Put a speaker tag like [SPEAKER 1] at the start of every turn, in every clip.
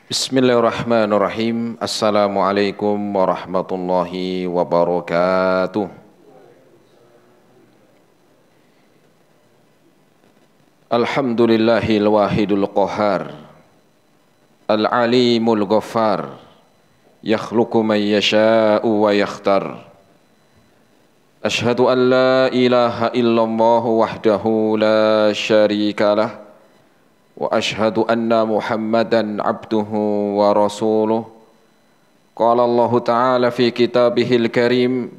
[SPEAKER 1] Bismillahirrahmanirrahim. Assalamualaikum warahmatullahi wabarakatuh. Alhamdulillahil wahidul qahar, al-alimul ghaffar, yakhluqu man yasha'u wa yakhtar. Ashhadu an la ilaha illallah wahdahu la syarika lah, wa ashhadu anna Muhammadan abduhu wa rasuluh. Qala Allah Ta'ala fi kitabihil karim,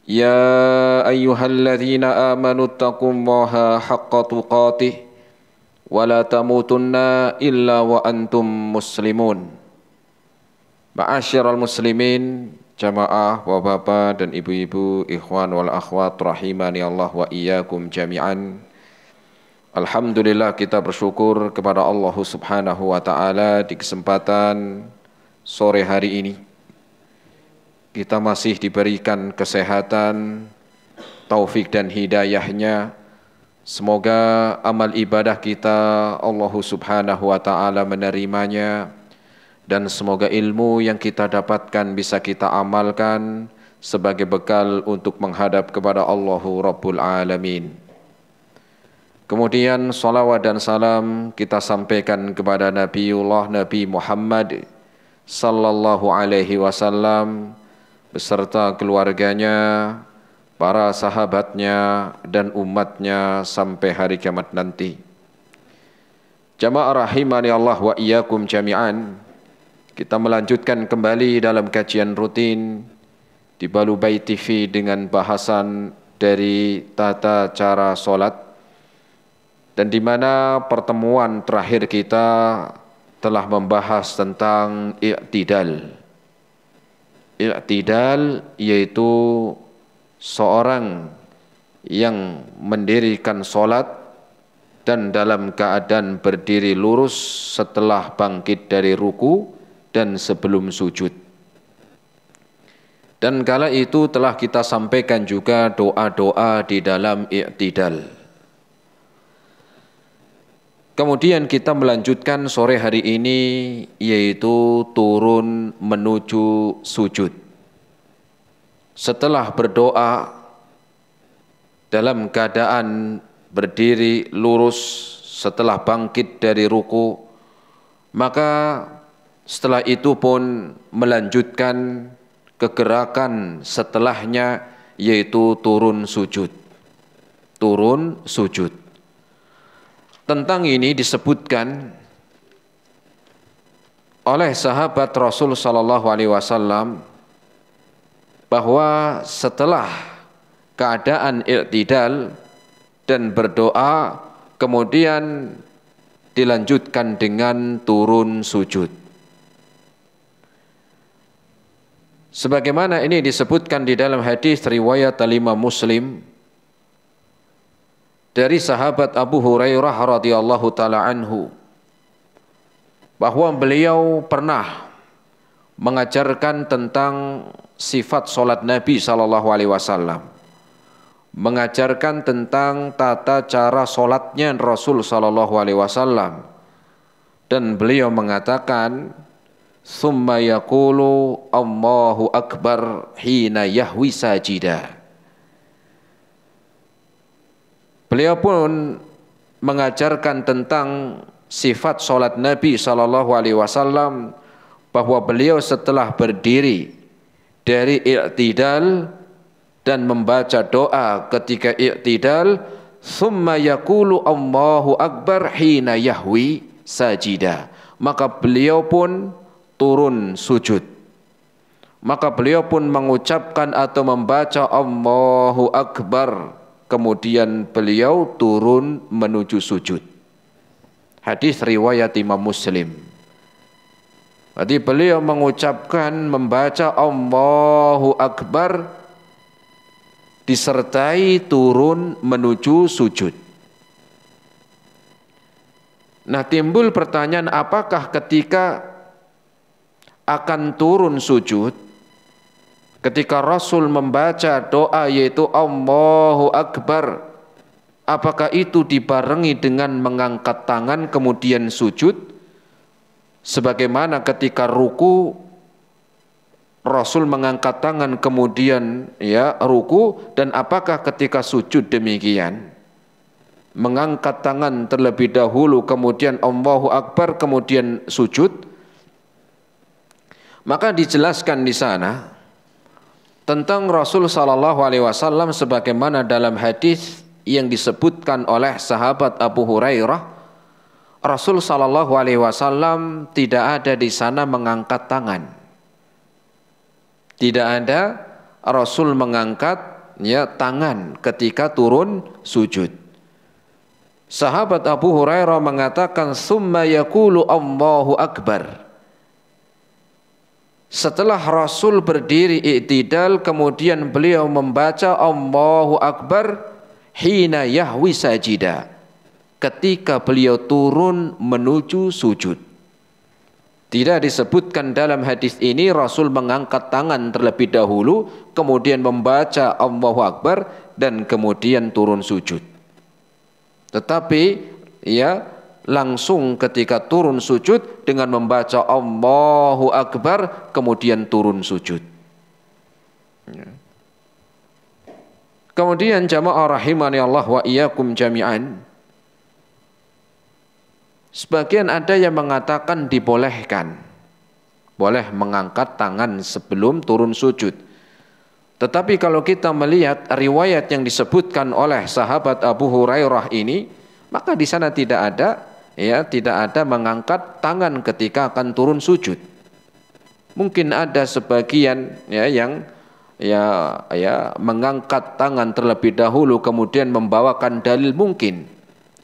[SPEAKER 1] ya ayyuhalladzina amanu taqullaha haqqa tuqatih wa la tamutunna illa wa antum muslimun. Ma'asyiral muslimin, jamaah bapak-bapak dan ibu-ibu, ikhwan wal akhwat rahimani Allah wa iyyakum jami'an. Alhamdulillah, kita bersyukur kepada Allah Subhanahu wa Ta'ala di kesempatan sore hari ini. Kita masih diberikan kesehatan, taufik dan hidayahnya. Semoga amal ibadah kita Allah Subhanahu wa Ta'ala menerimanya, dan semoga ilmu yang kita dapatkan bisa kita amalkan sebagai bekal untuk menghadap kepada Allahu Rabbul Alamin. Kemudian salawat dan salam kita sampaikan kepada Nabiullah Nabi Muhammad sallallahu alaihi wasallam beserta keluarganya, para sahabatnya dan umatnya sampai hari kiamat nanti. Jamaah rahimani Allah wa iyyakum jami'an. Kita melanjutkan kembali dalam kajian rutin di Balubai TV dengan bahasan dari tata cara solat, dan di mana pertemuan terakhir kita telah membahas tentang i'tidal. I'tidal yaitu seorang yang mendirikan solat dan dalam keadaan berdiri lurus setelah bangkit dari ruku dan sebelum sujud. Dan kala itu telah kita sampaikan juga doa-doa di dalam i'tidal. Kemudian kita melanjutkan sore hari ini, yaitu turun menuju sujud. Setelah berdoa dalam keadaan berdiri lurus setelah bangkit dari ruku, maka setelah itu pun melanjutkan kegerakan setelahnya, yaitu turun sujud. Turun sujud. Tentang ini disebutkan oleh sahabat Rasul sallallahu alaihi wasallam bahwa setelah keadaan i'tidal dan berdoa, kemudian dilanjutkan dengan turun sujud. Sebagaimana ini disebutkan di dalam hadis riwayat Imam Muslim dari sahabat Abu Hurairah radhiyallahu taala anhu, bahwa beliau pernah mengajarkan tentang sifat salat Nabi sallallahu alaihi wasallam, mengajarkan tentang tata cara salatnya Rasul sallallahu alaihi wasallam, dan beliau mengatakan, "Tsumma yaqulu Allahu akbar hina yahwi sajida." Beliau pun mengajarkan tentang sifat salat Nabi sallallahu alaihi wasallam, bahwa beliau setelah berdiri dari i'tidal dan membaca doa ketika i'tidal, "Tsumma yaqulu Allahu akbar hina yahwi sajida." Maka beliau pun turun sujud. Maka beliau pun mengucapkan atau membaca Allahu akbar, kemudian beliau turun menuju sujud. Hadis riwayat Imam Muslim. Berarti beliau mengucapkan, membaca Allahu Akbar disertai turun menuju sujud. Nah, timbul pertanyaan, apakah ketika akan turun sujud, ketika Rasul membaca doa yaitu Allahu Akbar, apakah itu dibarengi dengan mengangkat tangan kemudian sujud? Sebagaimana ketika ruku Rasul mengangkat tangan kemudian ruku, dan apakah ketika sujud demikian? Mengangkat tangan terlebih dahulu kemudian Allahu Akbar kemudian sujud. Maka dijelaskan di sana tentang Rasul sallallahu alaihi wasallam sebagaimana dalam hadis yang disebutkan oleh sahabat Abu Hurairah, Rasul sallallahu alaihi wasallam tidak ada di sana mengangkat tangan. Tidak ada Rasul mengangkat tangan ketika turun sujud. Sahabat Abu Hurairah mengatakan summa yaqulu Allahu Akbar. Setelah Rasul berdiri i'tidal, kemudian beliau membaca Allahu Akbar hina yahwi sajida, ketika beliau turun menuju sujud. Tidak disebutkan dalam hadis ini Rasul mengangkat tangan terlebih dahulu, kemudian membaca Allahu Akbar dan kemudian turun sujud. Tetapi langsung ketika turun sujud dengan membaca Allahu Akbar kemudian turun sujud. Kemudian jamaah rahimani Allah wa iyyakum jami'an, sebagian ada yang mengatakan dibolehkan, boleh mengangkat tangan sebelum turun sujud. Tetapi kalau kita melihat riwayat yang disebutkan oleh sahabat Abu Hurairah ini, maka di sana tidak ada mengangkat tangan ketika akan turun sujud. Mungkin ada sebagian yang mengangkat tangan terlebih dahulu kemudian membawakan dalil mungkin.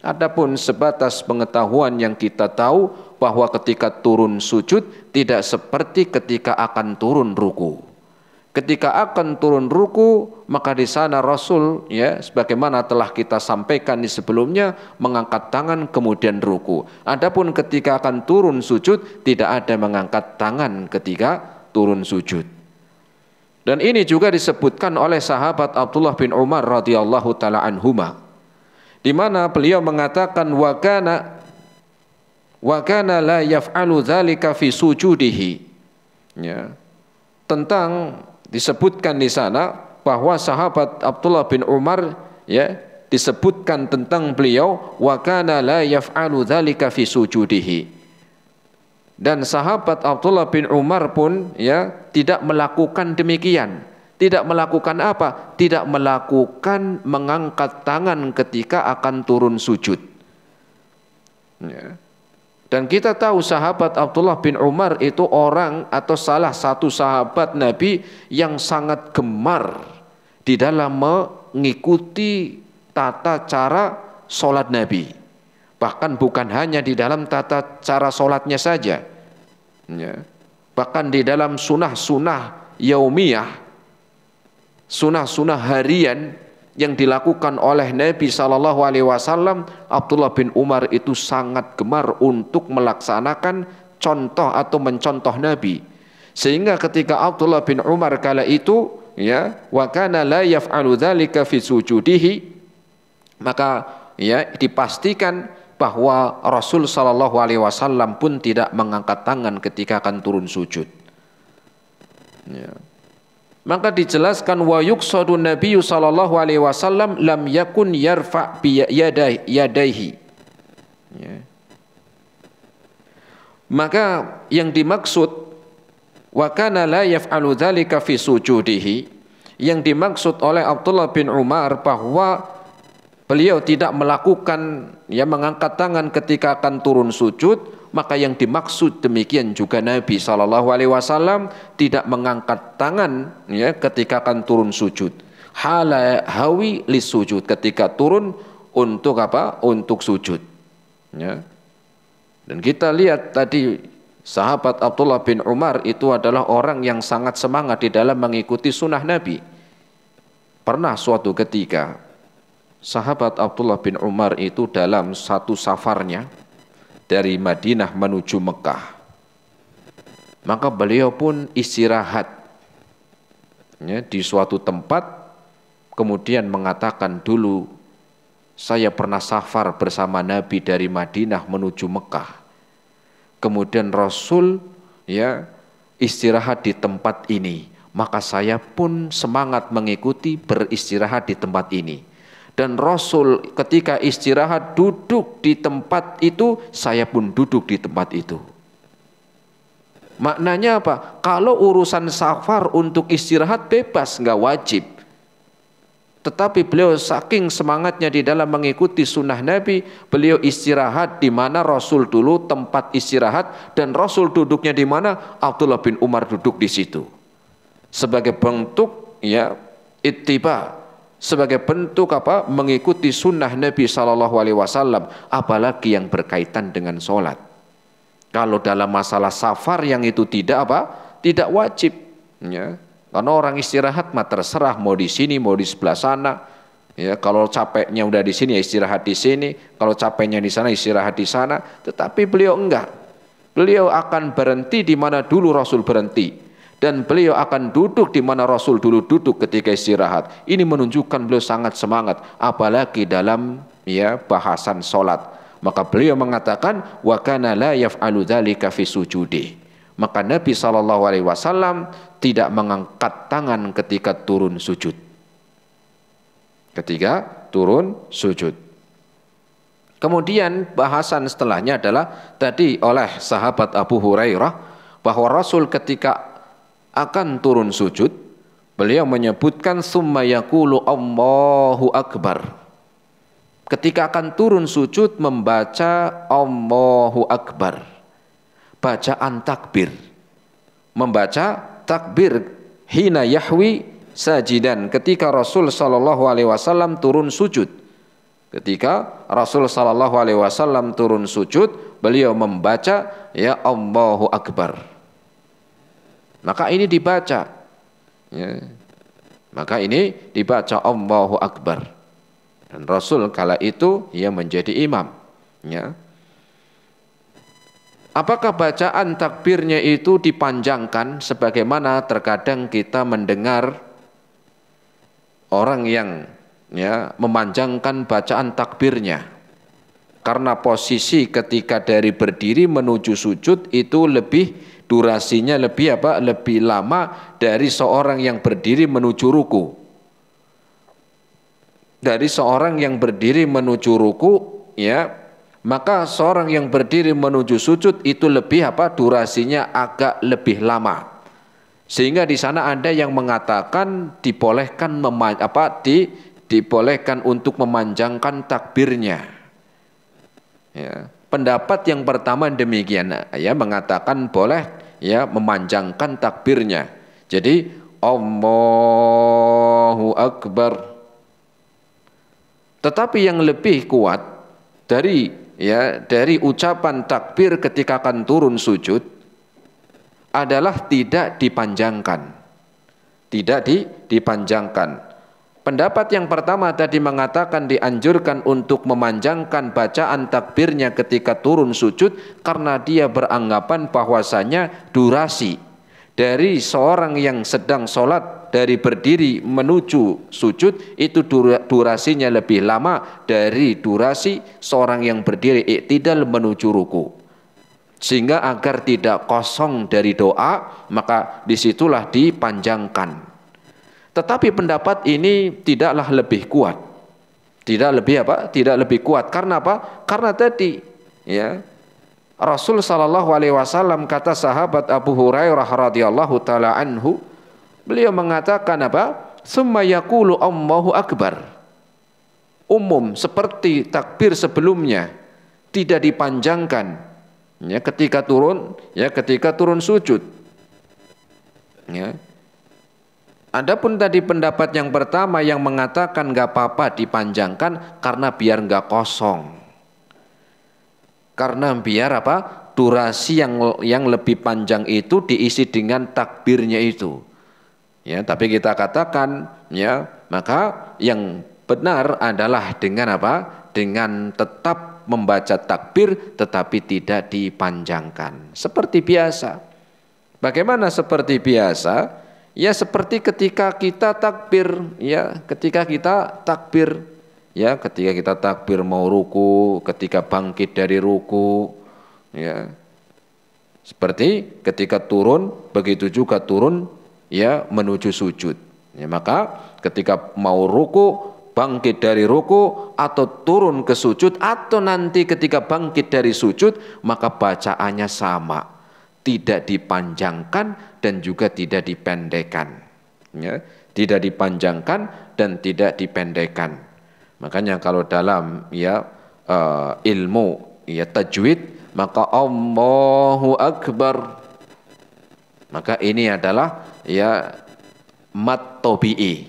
[SPEAKER 1] Adapun sebatas pengetahuan yang kita tahu bahwa ketika turun sujud tidak seperti ketika akan turun ruku. Ketika akan turun ruku, maka di sana Rasul sebagaimana telah kita sampaikan di sebelumnya mengangkat tangan kemudian ruku. Adapun ketika akan turun sujud tidak ada mengangkat tangan ketika turun sujud. Dan ini juga disebutkan oleh sahabat Abdullah bin Umar radhiyallahu taala anhuma, di mana beliau mengatakan wa kana la yaf'alu dzalika fi sujudihi. Tentang disebutkan di sana bahwa sahabat Abdullah bin Umar disebutkan tentang beliau wa kana la yaf'alu dzalika fi sujudihi. Dan sahabat Abdullah bin Umar pun tidak melakukan demikian. Tidak melakukan apa? Tidak melakukan mengangkat tangan ketika akan turun sujud. Dan kita tahu sahabat Abdullah bin Umar itu orang atau salah satu sahabat Nabi yang sangat gemar di dalam mengikuti tata cara sholat Nabi. Bahkan bukan hanya di dalam tata cara sholatnya saja, bahkan di dalam sunnah-sunnah yaumiyah, sunnah-sunnah harian yang dilakukan oleh Nabi SAW, Abdullah bin Umar itu sangat gemar untuk melaksanakan contoh atau mencontoh Nabi. Sehingga ketika Abdullah bin Umar kala itu wa kana la yaf'alu dzalika fi sujudihi, maka dipastikan bahwa Rasul SAW pun tidak mengangkat tangan ketika akan turun sujud. Maka dijelaskan wa yuqsadu Nabi sallallahu alaihi wasallam lam yakun yarfa' bi yadayhi. Maka yang dimaksud wa kana la yaf'alu dzalika fi sujudihi, yang dimaksud oleh Abdullah bin Umar bahwa beliau tidak melakukan mengangkat tangan ketika akan turun sujud, maka yang dimaksud demikian juga Nabi SAW tidak mengangkat tangan ketika akan turun sujud. Hala hawi lis sujud, ketika turun untuk apa? Untuk sujud. Dan kita lihat tadi sahabat Abdullah bin Umar itu adalah orang yang sangat semangat di dalam mengikuti sunnah Nabi. Pernah suatu ketika sahabat Abdullah bin Umar itu dalam satu safarnya dari Madinah menuju Mekah, maka beliau pun istirahat di suatu tempat, kemudian mengatakan, dulu saya pernah safar bersama Nabi dari Madinah menuju Mekah. kemudian Rasul ya istirahat di tempat ini, maka saya pun semangat mengikuti beristirahat di tempat ini. Dan Rasul ketika istirahat duduk di tempat itu, saya pun duduk di tempat itu. Maknanya apa? Kalau urusan safar untuk istirahat bebas, nggak wajib. Tetapi beliau saking semangatnya di dalam mengikuti sunnah Nabi, beliau istirahat di mana Rasul dulu tempat istirahat, dan Rasul duduknya di mana, Abdullah bin Umar duduk di situ. Sebagai bentuk ya ittiba, sebagai bentuk apa? Mengikuti sunnah Nabi SAW, apalagi yang berkaitan dengan sholat. Kalau dalam masalah safar yang itu tidak apa? Tidak wajib. Ya. Karena orang istirahat mah terserah mau di sini mau di sebelah sana. Ya, kalau capeknya udah di sini ya istirahat di sini, kalau capeknya di sana istirahat di sana. Tetapi beliau enggak. Beliau akan berhenti di mana dulu Rasul berhenti, dan beliau akan duduk di mana Rasul dulu duduk ketika istirahat. Ini menunjukkan beliau sangat semangat, apalagi dalam ya bahasan sholat. Maka beliau mengatakan wa kana la yaf'alu dzalika fi sujudi. Maka Nabi SAW tidak mengangkat tangan ketika turun sujud. Ketika turun sujud. Kemudian bahasan setelahnya adalah tadi oleh sahabat Abu Hurairah bahwa Rasul ketika akan turun sujud, beliau menyebutkan summa yaqulu Allahu Akbar. Ketika akan turun sujud membaca Allahu Akbar. Bacaan takbir, membaca takbir hina yahwi sajidan, ketika Rasul SAW turun sujud. Ketika Rasul SAW turun sujud, beliau membaca ya Allahu Akbar. Maka ini dibaca ya. Maka ini dibaca Allahu Akbar. Dan Rasul kala itu ia menjadi imam ya. Apakah bacaan takbirnya itu dipanjangkan sebagaimana terkadang kita mendengar orang yang ya memanjangkan bacaan takbirnya? Karena posisi ketika dari berdiri menuju sujud itu lebih durasinya lebih apa? Lebih lama dari seorang yang berdiri menuju ruku. Dari seorang yang berdiri menuju ruku ya, maka seorang yang berdiri menuju sujud itu lebih apa? Durasinya agak lebih lama. Sehingga di sana ada yang mengatakan dibolehkan dibolehkan untuk memanjangkan takbirnya. Ya. Pendapat yang pertama demikian ya, mengatakan boleh ya memanjangkan takbirnya. Jadi Allahu Akbar. Tetapi yang lebih kuat dari ucapan takbir ketika akan turun sujud adalah tidak dipanjangkan. Tidak dipanjangkan. Pendapat yang pertama tadi mengatakan dianjurkan untuk memanjangkan bacaan takbirnya ketika turun sujud karena dia beranggapan bahwasanya durasi dari seorang yang sedang sholat dari berdiri menuju sujud itu durasinya lebih lama dari durasi seorang yang berdiri i'tidal menuju ruku. Sehingga agar tidak kosong dari doa, maka disitulah dipanjangkan. Tetapi pendapat ini tidaklah lebih kuat. Tidak lebih kuat. Karena apa? Karena tadi ya Rasul SAW kata sahabat Abu Hurairah radhiyallahu taala anhu, beliau mengatakan apa? Summa yaqulu Allahu Akbar. Umum seperti takbir sebelumnya, tidak dipanjangkan ya ketika turun sujud. Ya. Adapun tadi pendapat yang pertama yang mengatakan nggak apa-apa dipanjangkan karena biar nggak kosong. Karena biar apa? Durasi yang lebih panjang itu diisi dengan takbirnya itu. Ya, tapi kita katakan ya, maka yang benar adalah dengan apa? Dengan tetap membaca takbir tetapi tidak dipanjangkan. Seperti biasa. Bagaimana seperti biasa? Ya seperti ketika kita takbir, ya ketika kita takbir mau ruku, ketika bangkit dari ruku, ya Seperti ketika turun, begitu juga turun ya menuju sujud. Ya, maka ketika mau ruku, bangkit dari ruku atau turun ke sujud, atau nanti ketika bangkit dari sujud, maka bacaannya sama, tidak dipanjangkan dan juga tidak dipendekkan. Ya, tidak dipanjangkan dan tidak dipendekkan. Makanya kalau dalam ya ilmu ya tajwid, maka Allahu Akbar, maka ini adalah ya mat tabi'i,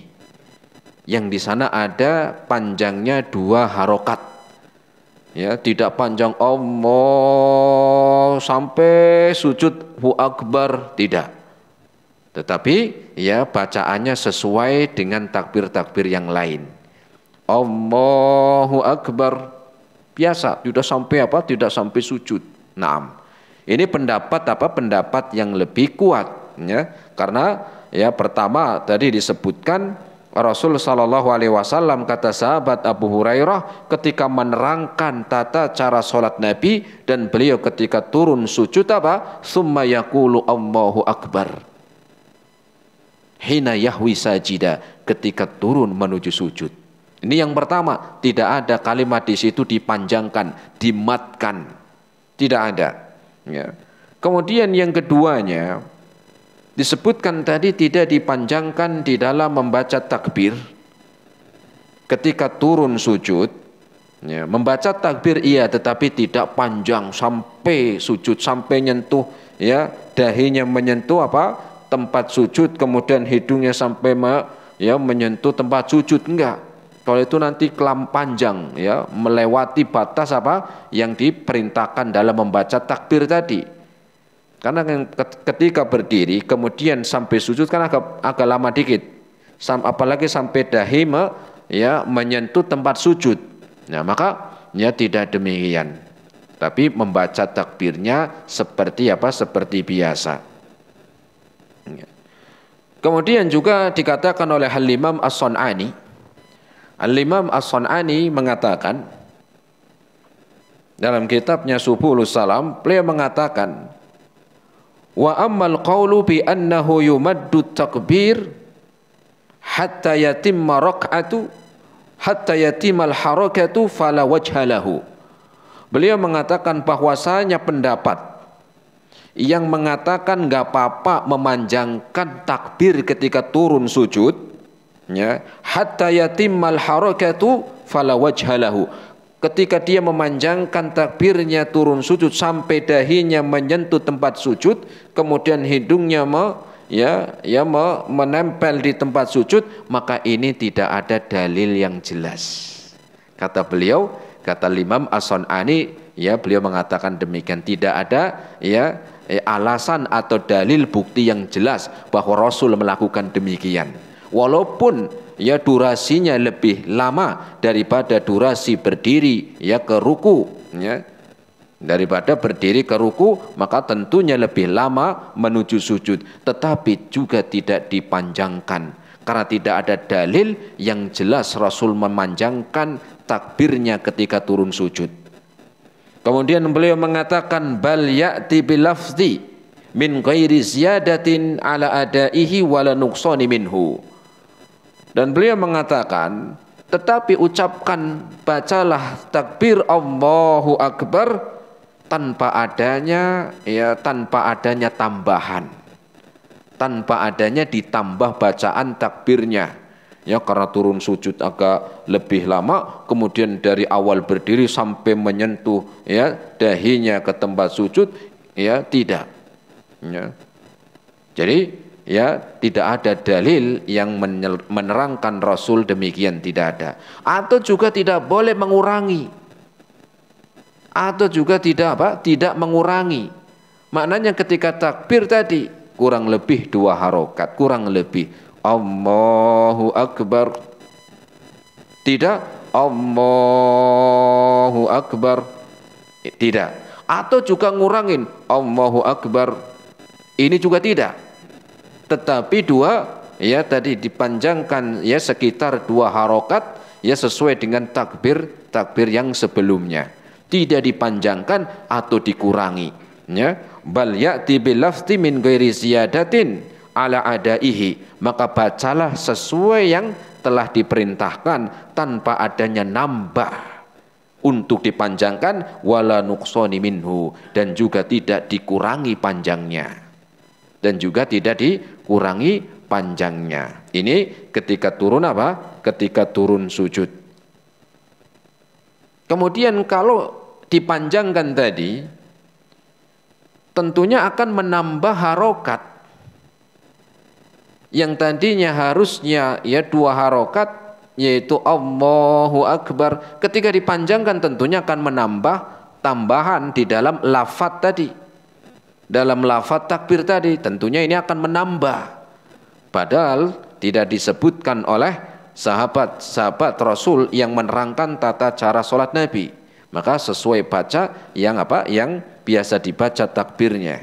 [SPEAKER 1] yang di sana ada panjangnya 2 harokat. Ya, tidak panjang Allah sampai sujud hu akbar, tidak. Tetapi ya bacaannya sesuai dengan takbir-takbir yang lain. Allahu Akbar biasa, tidak sampai apa? Tidak sampai sujud. Naam. Ini pendapat apa? Pendapat yang lebih kuat, ya. Karena ya pertama tadi disebutkan Rasul sallallahu alaihi wasallam, kata sahabat Abu Hurairah ketika menerangkan tata cara salat Nabi, dan beliau ketika turun sujud apa? Summa yaqulu Allahu Akbar hina yahwi sajida, ketika turun menuju sujud. Ini yang pertama, tidak ada kalimat di situ dipanjangkan, dimatkan, tidak ada. Ya. Kemudian yang keduanya disebutkan tadi tidak dipanjangkan di dalam membaca takbir ketika turun sujud. Ya, membaca takbir iya, tetapi tidak panjang sampai sujud, sampai nyentuh ya dahinya menyentuh apa? Tempat sujud, kemudian hidungnya sampai menyentuh tempat sujud, enggak. Kalau itu nanti kelam panjang ya, melewati batas apa yang diperintahkan dalam membaca takbir tadi. Karena ketika berdiri kemudian sampai sujud kan agak lama dikit. Apalagi sampai dahi menyentuh tempat sujud. Nah, maka ya tidak demikian. Tapi membaca takbirnya seperti apa? Seperti biasa. Kemudian juga dikatakan oleh Al-Imam As-Sun'ani. Al-Imam As-Sun'ani mengatakan dalam kitabnya Subulus Salam, beliau mengatakan, wa ammal qawlu bi annahu yumaddu takbir hatta yatimma rak'atu hatta yatimal harakatu fala wajha lahu. Beliau mengatakan bahwasanya pendapat yang mengatakan nggak apa-apa memanjangkan takbir ketika turun sujud, ya, hatta yatimmal harakatu fala wajha lahu, ketika dia memanjangkan takbirnya turun sujud sampai dahinya menyentuh tempat sujud, kemudian hidungnya menempel di tempat sujud, maka ini tidak ada dalil yang jelas. Kata beliau, kata Imam As-Sun'ani, ya beliau mengatakan demikian, tidak ada alasan atau dalil bukti yang jelas bahwa Rasul melakukan demikian. Walaupun ya durasinya lebih lama daripada durasi berdiri ya ke ruku, ya. Daripada berdiri ke ruku, maka tentunya lebih lama menuju sujud, tetapi juga tidak dipanjangkan karena tidak ada dalil yang jelas Rasul memanjangkan takbirnya ketika turun sujud. Kemudian beliau mengatakan bal ya'ti bilafzi min ghairi ziyadatin ala adaihi wala nuqsani minhu. Dan beliau mengatakan, tetapi ucapkan, bacalah takbir Allahu Akbar tanpa adanya tambahan, tanpa adanya ditambah bacaan takbirnya. Ya, karena turun sujud agak lebih lama, kemudian dari awal berdiri sampai menyentuh ya dahinya ke tempat sujud, ya tidak. Ya. Jadi ya tidak ada dalil yang menerangkan Rasul demikian, tidak ada. Atau juga tidak boleh mengurangi. Atau juga tidak mengurangi. Maknanya ketika takbir tadi kurang lebih 2 harokat, kurang lebih Allahu Akbar, tidak Allahu Akbar, tidak. Atau juga ngurangin Allahu Akbar, ini juga tidak. Tetapi 2 ya tadi dipanjangkan ya sekitar 2 harokat ya sesuai dengan takbir yang sebelumnya, tidak dipanjangkan atau dikurangi. Ya, bal ya'ti bil lafzi min ghairi ziyadatin ala adaihi, maka bacalah sesuai yang telah diperintahkan tanpa adanya nambah untuk dipanjangkan, wala nuqsani minhu, dan juga tidak dikurangi panjangnya, dan juga tidak dikurangi panjangnya. Ini ketika turun apa? Ketika turun sujud. Kemudian kalau dipanjangkan tadi, tentunya akan menambah harokat. Yang tadinya harusnya ya 2 harokat, yaitu Allahu Akbar, ketika dipanjangkan tentunya akan menambah tambahan di dalam lafaz tadi, dalam lafaz takbir tadi, tentunya ini akan menambah, padahal tidak disebutkan oleh sahabat-sahabat Rasul yang menerangkan tata cara sholat Nabi. Maka sesuai baca yang apa, yang biasa dibaca takbirnya.